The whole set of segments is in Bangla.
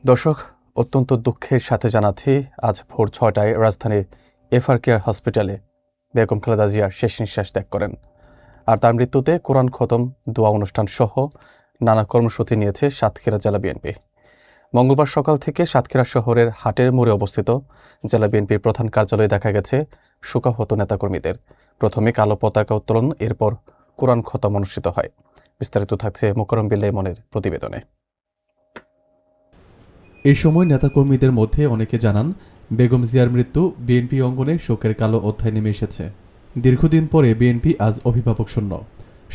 দর্শক, অত্যন্ত দুঃখের সাথে জানাচ্ছি আজ ভোর ৬টায় রাজধানীর এফআর কেয়ার হসপিটালে বেগম খালেদা জিয়া শেষ নিঃশ্বাস ত্যাগ করেন। আর তার মৃত্যুতে কোরআন খতম, দোয়া অনুষ্ঠান সহ নানা কর্মসূচি নিয়েছে সাতক্ষীরা জেলা বিএনপি। মঙ্গলবার সকাল থেকে সাতক্ষীরা শহরের হাটের মোড়ে অবস্থিত জেলা বিএনপির প্রধান কার্যালয়ে দেখা গেছে শোকাহত নেতাকর্মীদের। প্রথমে কালো পতাকা উত্তোলন, এরপর কোরআন খতম অনুষ্ঠিত হয়। বিস্তারিত থাকছে মোকাররম বিল্লাহ ইমনের প্রতিবেদনে। এই সময় নেতাকর্মীদের মধ্যে অনেকে জানান, বেগম জিয়ার মৃত্যু বিএনপি অঙ্গনে শোকের কালো অধ্যায় নেমে এসেছে। দীর্ঘদিন পরে বিএনপি আজ অভিভাবক শূন্য।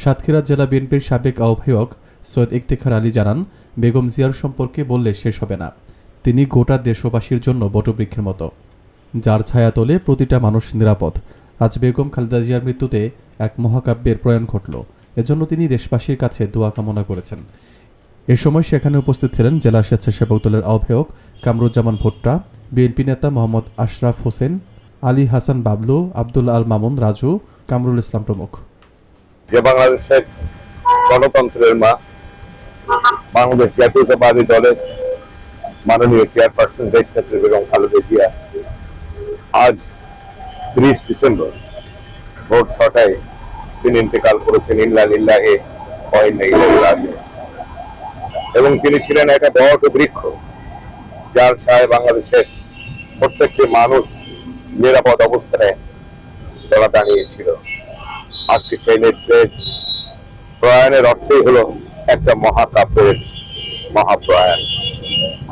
সাতক্ষীরা জেলা বিএনপির সাবেক আহ্বায়ক সৈয়দ ইফতেখার আলী জানান, বেগম জিয়ার সম্পর্কে বললে শেষ হবে না। তিনি গোটা দেশবাসীর জন্য বটবৃক্ষের মতো, যার ছায়াতলে প্রতিটা মানুষ নিরাপদ। আজ বেগম খালেদা জিয়ার মৃত্যুতে এক মহাকাব্যের প্রয়াণ ঘটল, এজন্য তিনি দেশবাসীর কাছে দোয়া কামনা করেছেন। এ সময় সেখানে উপস্থিত ছিলেন জেলা স্বেচ্ছাসেবক দলের আহ্বায়ক কামরুজ্জামান ভুট্টা, বিএনপি নেতা মোহাম্মদ আশরাফ হোসেন, আলী হাসান বাবলু, আব্দুল আল মামুন রাজু, কামরুল ইসলাম প্রমুখ। যে বাংলাদেশের গণতন্ত্রের মা, বাংলাদেশ জাতীয়তাবাদী দলের মাননীয় চেয়ারপারসন দেশনেত্রী বেগম খালেদা জিয়া আজ 30 ডিসেম্বর ভোর ৬টায় তিনি ইন্তেকাল করেছেন। ইন্না লিল্লাহি ওয়া ইন্না ইলাইহি রাজিউন। এবং তিনি ছিলেন একটা বট বৃক্ষ, যার ছায়ায় বাংলাদেশের প্রত্যেকটি মানুষ নিরাপদ অবস্থানে তারা দাঁড়িয়েছিল। আজকে সেই নেত্রের প্রয়াণের অর্থই হলো একটা মহাকাব্যের মহাপ্রয়াণ।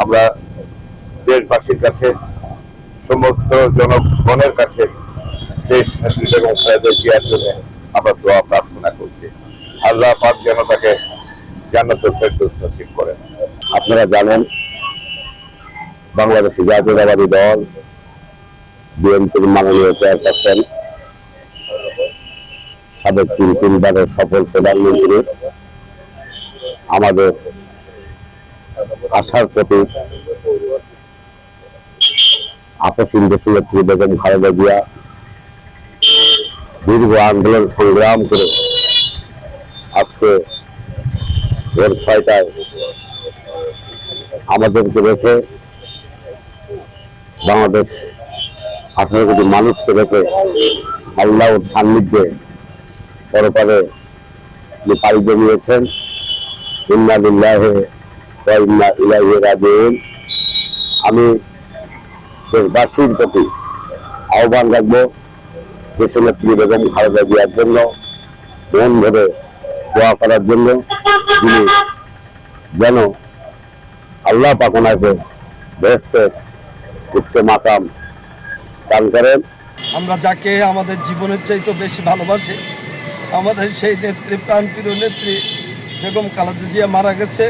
আমরা দেশবাসীর কাছে, সমস্ত জনগণের কাছে দেশ নেত্রী বেগম খালেদা জিয়ার জন্য আমরা দোয়া প্রার্থনা করছি। আল্লাহ পাক যেন তাকে জান্নাতুল ফেরদৌস নসিব করেন। আপনারা জানেন, বাংলাদেশ জাতীয়তাবাদী দল বিএনপির মাননীয় চেয়ারপারসন, সাবেক তিনবারের সফল প্রধানমন্ত্রী, আমাদের আশার প্রতি আপসীন দেশনেত্রী বেগম খালেদা জিয়া দীর্ঘ আন্দোলন সংগ্রাম করে আজকে ভোর ৬টায় আমাদেরকে রেখে, বাংলাদেশ ১৮ কোটি মানুষকে রেখে আল্লাহর সান্নিধ্যে পরপারে পাড়ি জমিয়েছেন। ইন্না লিল্লাহি ওয়া ইন্না ইলাইহি রাজিউন। আমি দেশবাসীর প্রতি আহ্বান রাখবো, দেশনেত্রী বেগম খালেদা জিয়ার জন্য মন ভরে দোয়া করার জন্য, যিনি যেন আল্লাহ পাক ওনাকে বেহেশতের উচ্চ মাকাম দান করেন। আমরা যাকে আমাদের জীবনের চাইতে বেশি ভালোবাসি, আমাদের সেই নেত্রী, প্রাণপ্রিয় নেত্রী বেগম খালেদা জিয়া মারা গেছে।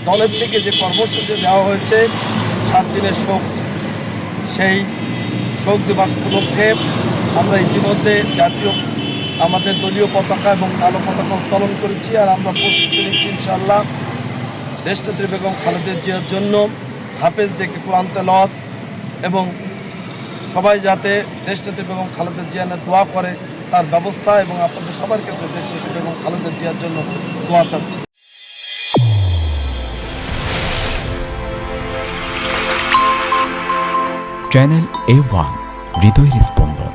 দলের থেকে যে কর্মসূচি দেওয়া হয়েছে 7 দিনের শোক, সেই শোক দিবস উপলক্ষে আমরা ইতিমধ্যে জাতীয় আমাদের দলীয় পতাকা এবং কালো পতাকা উত্তোলন করেছি। আর আমরা প্রস্তুতি নিচ্ছি ইনশাআল্লাহ দেশনেত্রী বেগম খালেদা জিয়ার জন্য হাফেজ ডেকে কোরআন তেলাওয়াত, এবং সবাই যাতে দেশনেত্রী বেগম খালেদা জিয়ার দোয়া করে তার ব্যবস্থা, এবং আপনাদের সবার কাছে দেশনেত্রী বেগম খালেদা জিয়ার জন্য দোয়া চাচ্ছি। চ্যানেল A1 হৃদয়ের স্পন্দন।